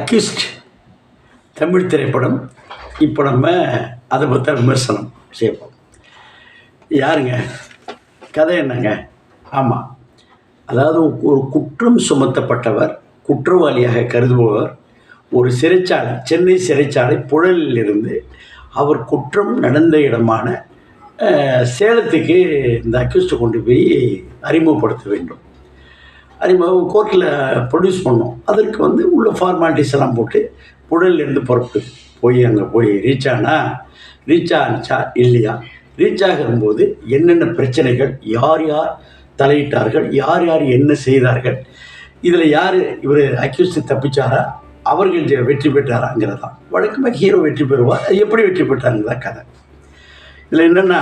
Accused Tamil திரைப்படம். இப்போ நம்ம அதை பற்றி விமர்சனம் செய்வோம். யாருங்க, கதை என்னங்க? ஆமாம், அதாவது ஒரு குற்றம் சுமத்தப்பட்டவர், குற்றவாளியாக கருதுபவர் ஒரு சிறைச்சாலை, சென்னை சிறைச்சாலை புழலில் இருந்து அவர் குற்றம் நடந்த இடமான சேலத்துக்கு இந்த அக்யூஸ்ட்டை கொண்டு போய் அறிமுகப்படுத்த வேண்டும். கோர்ட்டில் ப்ரொடியூஸ் பண்ணோம். அதற்கு உள்ள ஃபார்மாலிட்டிஸ் எல்லாம் போட்டு புழலிருந்து புறப்பட்டு போய் அங்கே போய் ரீச் ஆச்சா இல்லையா, ரீச் ஆகும்போது என்னென்ன பிரச்சனைகள், யார் யார் தலையிட்டார்கள், யார் யார் என்ன செய்தார்கள், இதில் யார் இவர் அக்யூஸ்ட் தப்பிச்சாரா, அவர்கள் வெற்றி பெற்றாராங்கிறதான். வழக்கமாக ஹீரோ வெற்றி பெறுவார். எப்படி வெற்றி பெற்றாருங்கிறதான் கதை. இதில் என்னென்னா,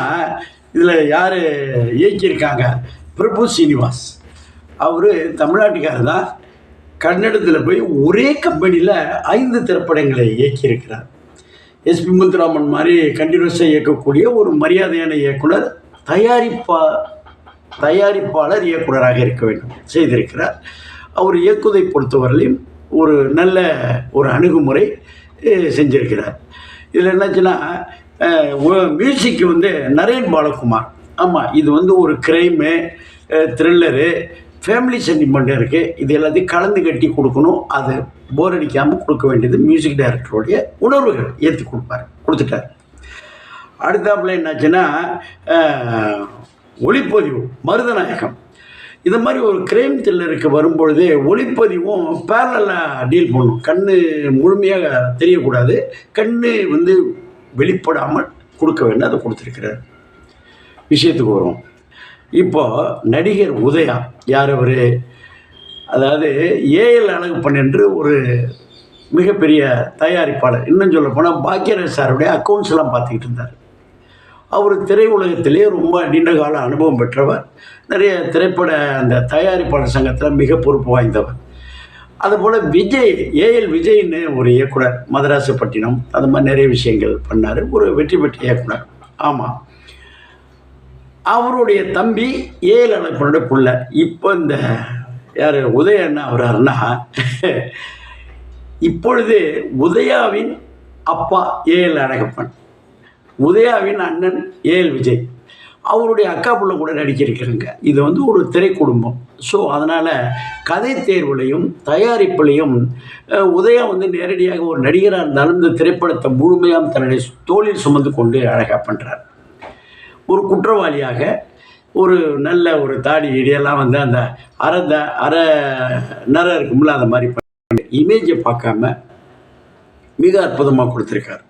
இதில் யார் இயக்கியிருக்காங்க, பிரபு சீனிவாஸ். அவர் தமிழ்நாட்டுக்காரர் தான். கன்னடத்தில் போய் ஒரே கம்பெனியில் 5 திரைப்படங்களை இயக்கியிருக்கிறார். எஸ்பி முத்துராமன் மாதிரி கண்டினியூஸாக இயக்கக்கூடிய ஒரு மரியாதையான இயக்குனர், தயாரிப்பாளர் இயக்குனராக இருக்க வேண்டும் செய்திருக்கிறார். அவர் இயக்குவதை பொறுத்தவரையிலும் ஒரு நல்ல ஒரு அணுகுமுறை செஞ்சிருக்கிறார். இதில் என்னாச்சுன்னா, மியூசிக்கு நரேன் பாலகுமார். ஆமாம், இது ஒரு கிரைமு, த்ரில்லரு, ஃபேமிலி சென்டிமெண்ட் இருக்குது. இது எல்லாத்தையும் கலந்து கட்டி கொடுக்கணும். அது போர் அடிக்காமல் கொடுக்க வேண்டியது மியூசிக் டைரக்டருடைய உணர்வுகள் ஏற்றி கொடுத்துட்டார். அடுத்தாப்புல என்னாச்சுன்னா, ஒளிப்பதிவு மருதநாயகம். இது மாதிரி ஒரு கிரைம் த்ரில்லருக்கு வரும்பொழுது ஒளிப்பதிவும் பேரலாக டீல் பண்ணும். கண் முழுமையாக தெரியக்கூடாது, கண் வெளிப்படாமல் கொடுக்க வேண்டும். அதை கொடுத்துருக்கிறார். விஷயத்துக்கு வரும். இப்போது நடிகர் உதயா, யார் அவர், அதாவது ஏஎல் அழகப்பன் என்று ஒரு மிகப்பெரிய தயாரிப்பாளர். இன்னும் சொல்ல போனால் பாக்கியராஜ் சாருடைய அக்கௌண்ட்ஸ் எல்லாம் பார்த்துக்கிட்டு இருந்தார். அவர் திரையுலகத்திலே ரொம்ப நீண்ட கால அனுபவம் பெற்றவர். நிறைய திரைப்பட அந்த தயாரிப்பாளர் சங்கத்தில் மிக பொறுப்பு வாய்ந்தவர். அதுபோல் விஜய், ஏஎல் விஜய்னு ஒரு இயக்குனர், மதராசப்பட்டினம், அது மாதிரி நிறைய விஷயங்கள் பண்ணார். ஒரு வெற்றி பெற்ற இயக்குனர். ஆமாம், அவருடைய தம்பி ஏஎல் அழகப்பனுடைய பிள்ளை. இப்போ இந்த யார் உதயா என்ன ஆகிறாருன்னா, இப்பொழுது உதயாவின் அப்பா ஏஎல் அழகப்பன், உதயாவின் அண்ணன் ஏஎல் விஜய், அவருடைய அக்கா பிள்ளை கூட நடிச்சிருக்கிறாங்க. இது ஒரு திரை குடும்பம். ஸோ அதனால் கதை தேர்வுலையும் தயாரிப்புலையும் உதயா நேரடியாக ஒரு நடிகராக இருந்தாலும் இந்த திரைப்படத்தை முழுமையாக தன்னுடைய தோளில் சுமந்து கொண்டு அழகாக பண்ணுறார். ஒரு குற்றவாளியாக ஒரு நல்ல ஒரு தாடி இடையெல்லாம் அந்த அரை நர இருக்கும்ல, அந்த மாதிரி இமேஜை பார்க்காம மிக அற்புதமாக கொடுத்துருக்கார்.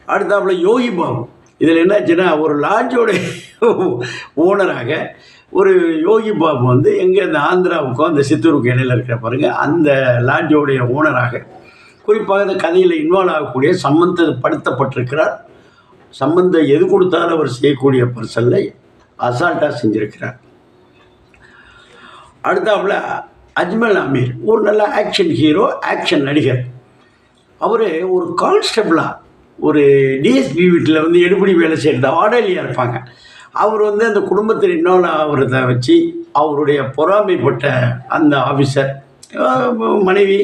அடுத்தாப்புல யோகி பாபு. இதில் என்னாச்சுன்னா, ஒரு லாட்ஜோட ஓனராக ஒரு யோகி பாபு எங்கே இந்த ஆந்திராவுக்கும் அந்த சித்தூருக்கு இடையில் இருக்கிற பாருங்கள், அந்த லாட்ஜோடைய ஓனராக குறிப்பாக இந்த கதையில் இன்வால்வ் ஆகக்கூடிய சம்பந்தப்படுத்தப்பட்டிருக்கிறார். சம்பந்தம் எது கொடுத்தாலும் அவர் செய்யக்கூடிய பர்சனில் அசால்ட்டாக செஞ்சுருக்கிறார். அடுத்தாப்புல அஜ்மல் அமீர், ஒரு நல்ல ஆக்ஷன் ஹீரோ, ஆக்ஷன் நடிகர். அவர் ஒரு கான்ஸ்டபிளாக ஒரு டிஎஸ்பி வீட்டில் எடுபடி வேலை செய்கிறது ஆடலியாக இருப்பாங்க. அவர் அந்த குடும்பத்தில் இன்னொன்று ஆகிறத வச்சு அவருடைய பொறாமைப்பட்ட அந்த ஆஃபீஸர் மனைவி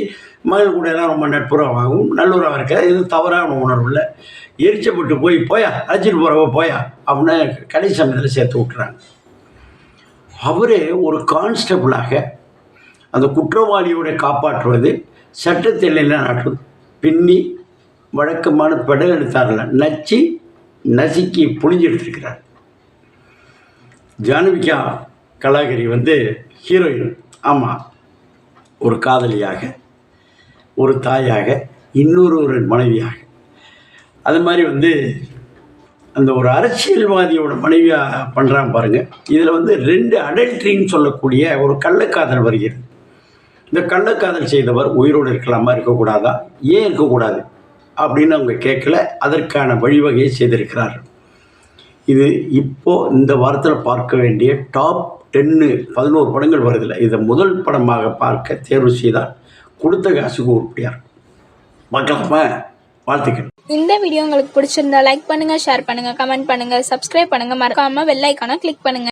மகள் கூட எல்லாம் ரொம்ப நட்புறவாகவும் நல்லுறவாக இருக்க, இது தவறான உணர்வு இல்லை, எரிச்சப்பட்டு போயா அழைச்சிட்டு போகிறவ போயா அப்படின்னு கடை சமயத்தில் சேர்த்து விட்டுறாங்க. அவரே ஒரு கான்ஸ்டபிளாக அந்த குற்றவாளியோட காப்பாற்றுவது, சட்டத்தில் நாட்டுவது, பின்னி வழக்கமான பெடல் எடுத்தார்ல நசுக்கி புழிஞ்சு எடுத்திருக்கிறார். ஜானவிகா கலாகரி ஹீரோயின். ஆமாம், ஒரு காதலியாக, ஒரு தாயாக, இன்னொரு மனைவியாக, அது மாதிரி அந்த ஒரு அரசியல்வாதியோட மனைவியாக பண்ணுறாங்க பாருங்கள். இதில் 2 அடல்ட்ரின்னு சொல்லக்கூடிய ஒரு கள்ளக்காதல் வருகிறது. இந்த கள்ளக்காதல் செய்தவர் உயிரோடு இருக்கலாமா, இருக்கக்கூடாதா, ஏன் இருக்கக்கூடாது அப்படின்னு அவங்க கேட்கல. அதற்கான வழிவகையை செய்திருக்கிறார். இது இப்போது இந்த வாரத்தில் பார்க்க வேண்டிய டாப் 10 11 படங்கள் வருதில்லை, இதை முதல் படமாக பார்க்க தேர்வு செய்தால் கொடுத்த காசுக்கு உருப்படியார். பார்க்கலாமா? வாழ்த்துக்கள். இந்த வீடியோ உங்களுக்கு பிடிச்சிருந்தா லைக் பண்ணுங்க, ஷேர் பண்ணுங்க, கமெண்ட் பண்ணுங்க, சப்ஸ்கிரைப் பண்ணுங்க, மறக்காம பெல் ஐகானை கிளிக் பண்ணுங்க.